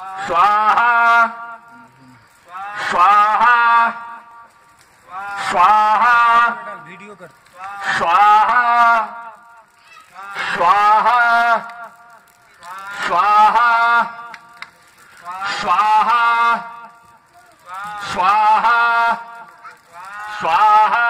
स्वाहा स्वाहा स्वाहा वीडियो कर स्वाहा स्वाहा स्वाहा स्वाहा स्वाहा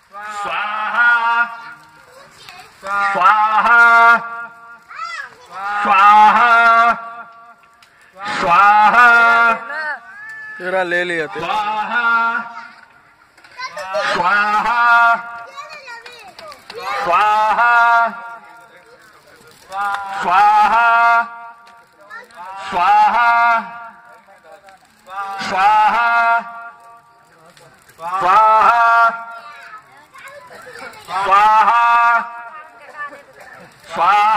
स्वाहा स्वाहा स्वाहा स्वाहा तेरा ले लिया तेरा स्वाहा स्वाहा स्वाहा स्वाहा स्वाहा स्वाहा स्वाहा स्वाहा स्वाहा